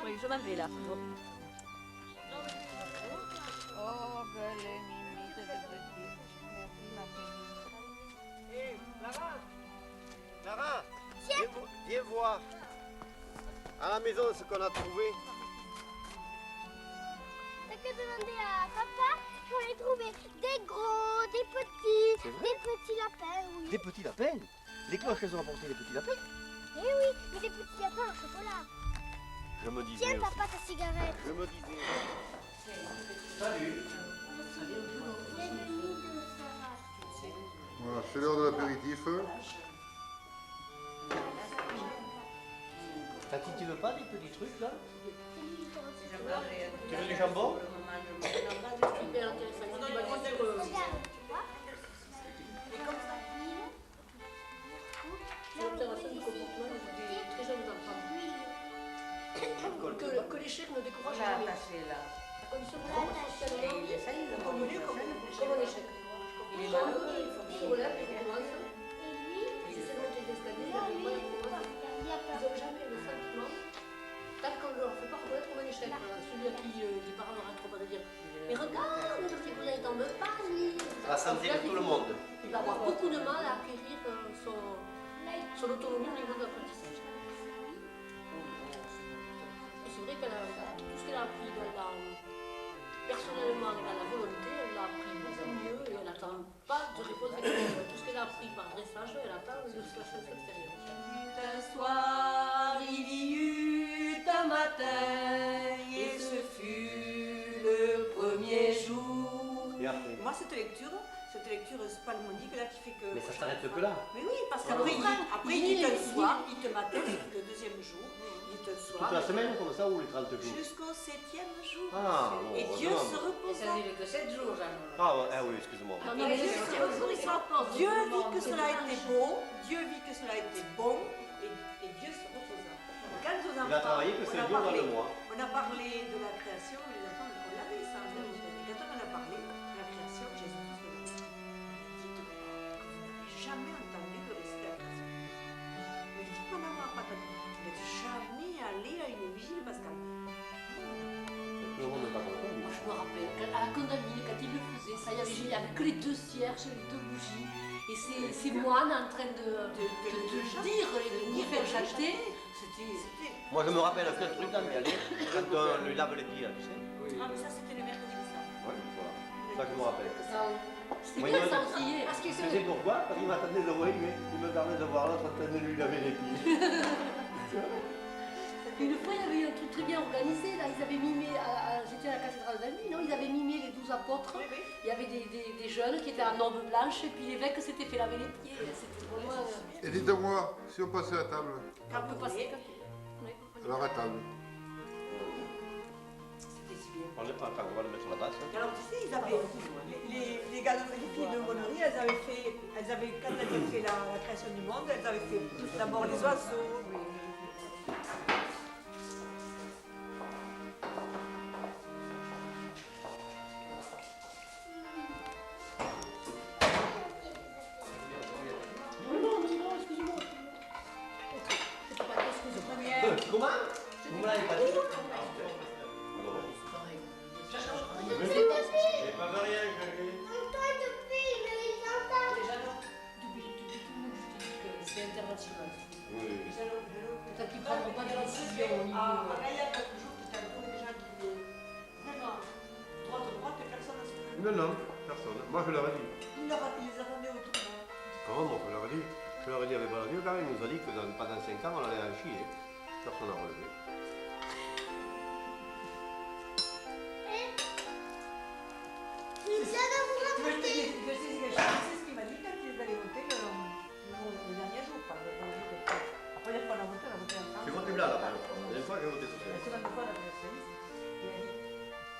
Oui, je m'en vais là. Oh, belle mimite de petite. Merci, ma fille. Hé, Clara! Clara! Viens voir. À la maison, ce qu'on a trouvé. T'as que demander à papa, j'en ai trouvé des gros, des petits lapins, oui. Des petits lapins? Les cloches, elles ont apporté des petits lapins? Eh oui, mais des petits lapins au chocolat. Je me disais. Tiens, papa, ta cigarette. Je me disais. Salut. Les nuits de Sarah. Voilà, c'est l'heure de l'apéritif. Tati, tu veux pas des petits trucs là? Tu veux du jambon? Super intéressant. Il va dire que... Regarde, tu vois. C'est intéressant du comportement des très jeunes enfants. Que l'échec ne décourage jamais. La condition de vraiment socialement convenue comme un échec. Il est malheureux, il se relève, il recommence. Et lui, Il essaie de monter l'escalier, il arrive pas, il recommence. Ils n'ont jamais le sentiment, tant qu'on ne leur fait pas reconnaître comme un échec. Celui à qui les parents n'arrêtent pas de dire mais regarde, le petit cousin il tombe pas, lui. La santé de tout le monde. Il va avoir beaucoup de mal à acquérir son autonomie au niveau de l'apprentissage. Et c'est vrai qu'elle a tout ce qu'elle a appris personnellement et dans la volonté, elle l'a appris beaucoup mieux et elle n'attend pas de réponse extérieure. Tout ce qu'elle a appris par dressage, elle attend de la chose extérieure. Un soir, il y eut un matin, et ce fut le premier jour. Et après? Moi, cette lecture spalmodique là qui fait que. Mais ça s'arrête que là. Mais oui, parce qu'après, il dit un soir, il te matin, le deuxième jour, il te soir. Toute la semaine comme ça ou les 30 jours? Jusqu'au 7e jour. Ah, bon, et Dieu se reposa. que 7 jours, Jeanne. Ah, ouais, ah oui, excuse-moi. Non, mais Dieu se reposa. Dieu vit que cela était beau, Dieu vit que cela était bon, et Dieu se reposa. Quand aux enfants, Il a travaillé que 7 jours dans le mois. on a parlé de la création, et les enfants, on l'avait ça. Et quand on en a parlé de la création, Jésus nous a dit, dites-moi que vous n'avez jamais entendu de récit de la création. Mais dites madame, on n'a pas entendu. Vous n'êtes jamais allé à une vigile pascale. Tout le monde n'est pas content. Moi, je me rappelle, à la condamnine, quand il le faisait, ça, il y avait que les deux cierges, les deux bougies, et ces moines en train de dire, de faire chanter, c'était... Moi, je me rappelle un seul truc dans le aller, quand on lui lave les pieds, tu sais. Ah, mais ça, c'était le mercredi de ça. Ouais, voilà. Ça, je me rappelle. C'était Oui, bien oui. ça aussi. Parce que Tu sais pourquoi? Parce qu'il m'attendait de voir, il me permet de voir l'autre en train de lui laver les pieds. Une fois, il y avait un truc très bien organisé, là, ils avaient mimé, j'étais à la cathédrale d'Albi, non, ils avaient mimé les 12 apôtres, Oui, oui. il y avait des jeunes qui étaient en robe blanche, et puis l'évêque s'était fait laver les pieds, c'était vraiment... Et dites-moi, si on passait à table, Quand on peut passer, oui. alors à table. C'était si bien. On va le mettre sur la base. Alors tu sais, ils avaient, les gars, les filles de Monnerie, quand elles avaient fait la création du monde, elles avaient fait d'abord les oiseaux. Comment? Vous me l'avez pas dit? J'ai pas de rien, je vais. Toi, de fille, mais ils entendent. C'est international. Oui. Peut-être qu'ils ne prendront pas de décision au niveau... Ah, il y a quelques jours, tu as trouvé des gens qui disaient vraiment droite, et personne ne se fait. Non, non, personne. Moi, je leur ai dit. Il les a ramenés au tournoi. Comment moi, je leur ai dit? Je leur ai dit avec Balladur, quand même, il nous a dit que pendant 5 ans, on allait en chier. Personne n'a relevé. Ils viennent de vous raconter. C'est ce qu'il m'a dit quand ils allaient voter le dernier jour. Enfin, le jour de... La première fois, on a voté ensemble. J'ai voté blanc la première fois. La deuxième fois, j'ai voté La social. seconde fois, la socialiste. Et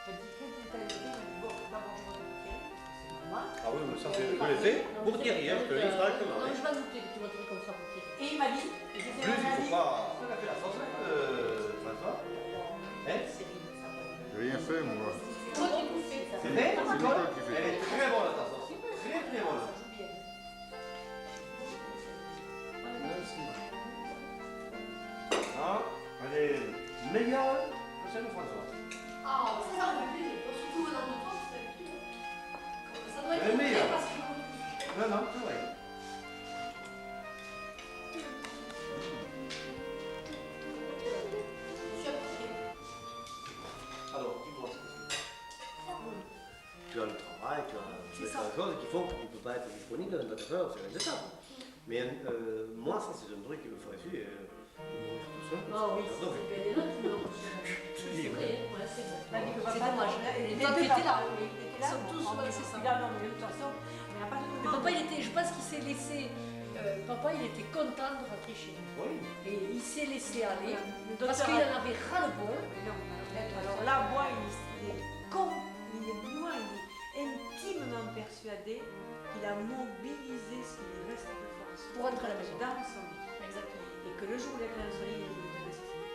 elle dit, quand il est allé voter, il m'a dit, bon, d'abord je vote pour Thierry, c'est normal. Ah oui, mais ça, Je l'ai fait pour Thierry, hein, je te le dis franchement. Non, hein. je vais goûter que tu vas trouver comme ça pour Thierry. Et il m'a dit, Plus, il ne faut pas. On a fait la sauce, François. Hein? J'ai rien fait, moi. Toi, tu goûtes ça. C'est vrai, C'est Nicole qui fait. Elle est très bonne ta sauce. Très très bonne. Ah, elle est meilleure que celle de François. Ah, ça va plus. Surtout venant de toi, ça va plus. Ça doit être Elle est meilleure. parce que... Non, non, c'est vrai. Alors, dis-moi ce que c'est. Tu as le travail, tu as des choses qui font que tu ne peux pas être disponible dans 24 heures sur les étapes. Mais moi, ça, c'est un truc qu'il me ferait suivre. Tout seul. Ah oui, J'adore. c'est bien. Là, tu me c'est vrai, ouais, c'est vrai. Il m'a dit que C'est papa, dommage. il Toi, tu étais là. Il était Ils là. sont tous, ouais, c'est ça. Il a non, mais de toute façon, mais à partir du Mais moment papa, il était, je pense qu'il s'est laissé. Papa, il était content de rentrer chez lui. Oui. Et il s'est laissé aller. Le Parce docteur qu'il a- en avait ras-le-bol. Alors là, moi, il est con, il est moi, il est intimement persuadé qu'il a mobilisé ce qui lui reste de force Pour rentrer à la maison. dans son lit. Exactement. Et que le jour où il a créé un soleil, il a dit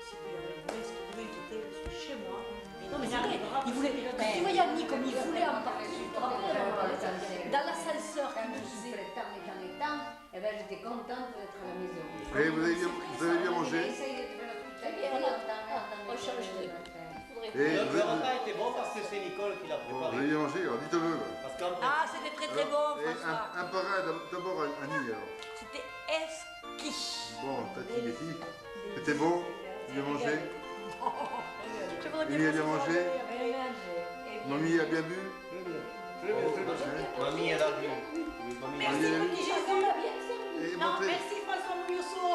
si tu avais trouvé ce qu'il devait quitter, je suis chez moi. Et Non, mais il c'est vrai. arrivera Il voulait. parce Tu qu'il vois, Yannick, comme il voulait en partir, tu te rappelles, dans l'ascenseur qui nous disait. Eh ben, j'étais contente d'être à la maison. Et vous avez bien mangé? On change de. Et Le vous avez repas était bon parce que c'est Nicole qui l'a préparé. bien mangé, alors dites-le. Parce qu'en Ah, c'était très très bon, Et François. un par un, d'abord Annie alors. C'était esquiche. Bon, Tati, Betty, c'était bon? Bien mangé? Je voudrais Mimi a bien mangé? Mamie a bien bu? Mamie, elle a bu. Oui, mamie, elle a Merci, bu. petit Jésus. Et Non, merci François Mouyosseau.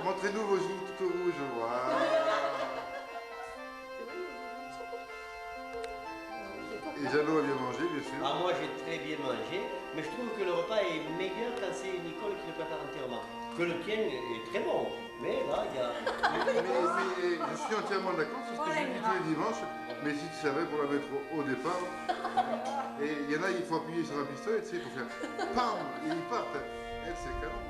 montrez-nous vos joues tout rouges, voilà. Et Jeannot a bien mangé, bien sûr. Ah, moi j'ai très bien mangé, mais je trouve que le repas est meilleur quand c'est Nicole qui le prépare entièrement. Que le tien est très bon, mais là il y a. Mais je suis entièrement d'accord sur ce que je dis tous les dimanches, mais si tu savais pour la mettre au départ, et il y en a, il faut appuyer sur un pistolet, tu sais, pour faire PAM, et ils partent. Elle, c'est le canon.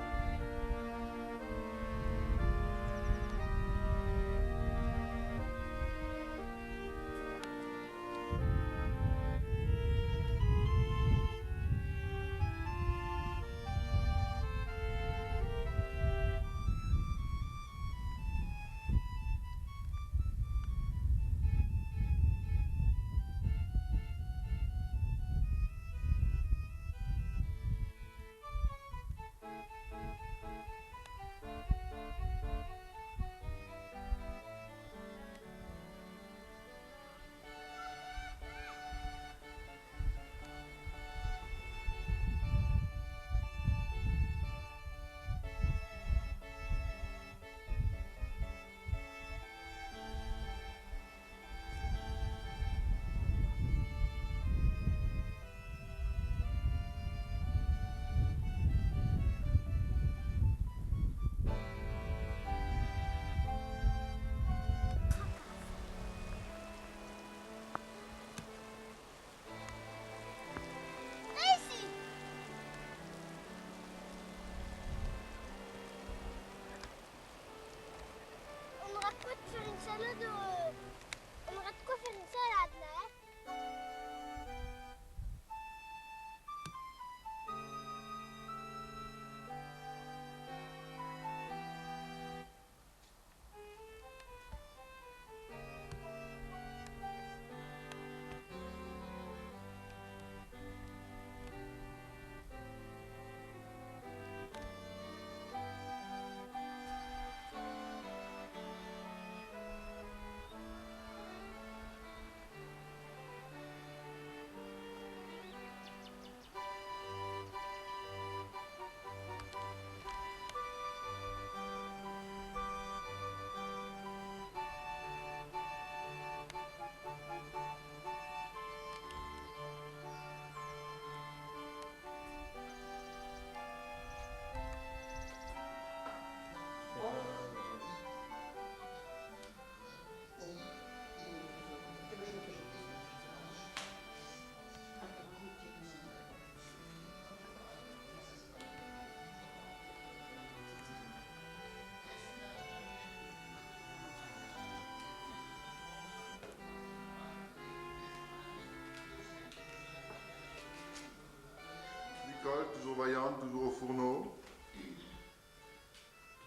l'école, toujours vaillante, toujours au fourneau.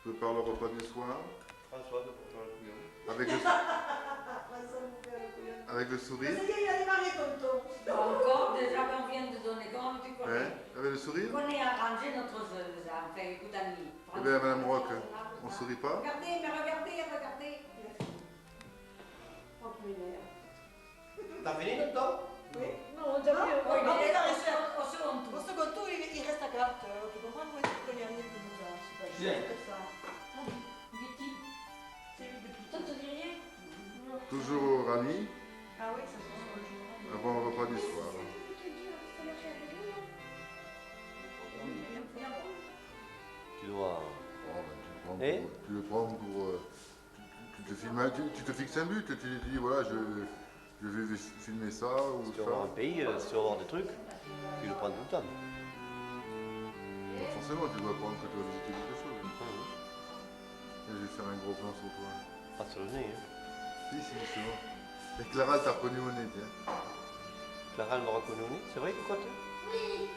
Prépare le repas du soir. François de Pourtant-le-Couillon. Avec le sourire. Ça y est, il a démarré, tonton. Encore, déjà qu'on vient de donner compte, tu Hein? connais. Avec le sourire. On est arrangé notre enfin, écoute, Annie. Eh bien, Madame Roque, on ne sourit pas? Regardez, mais regardez, regardez. Oh, punaise. T'as fini le temps? Oui. Non, déjà Non, vu. oui, Il mais est il a au resté. au second tour. Au second tour, il reste à 4 heures. Tu comprends comment est-ce qu'il y a rien de nous a? C'est pas Bien. juste que ça. C'est lui depuis. Toi, tu dis rien? Toujours au rami, Ah oui, ça se passe le jour. avant le repas du soir. Tu dois. Oh, ben, Et tu le prends pour. Tu te fixes un but, tu te dis voilà, je vais filmer ça ou Si tu ça. vas voir un pays, si tu vas voir des trucs, tu le prends tout le temps. Pas forcément, tu dois prendre que tu vas visiter quelque chose. Et je vais faire un gros plan sur toi. Pas sur le nez. Hein. Si, justement. Et Clara, elle t'a reconnu au nez, tiens. Clara, elle m'a reconnu au nez. C'est vrai, Cocotte? Oui,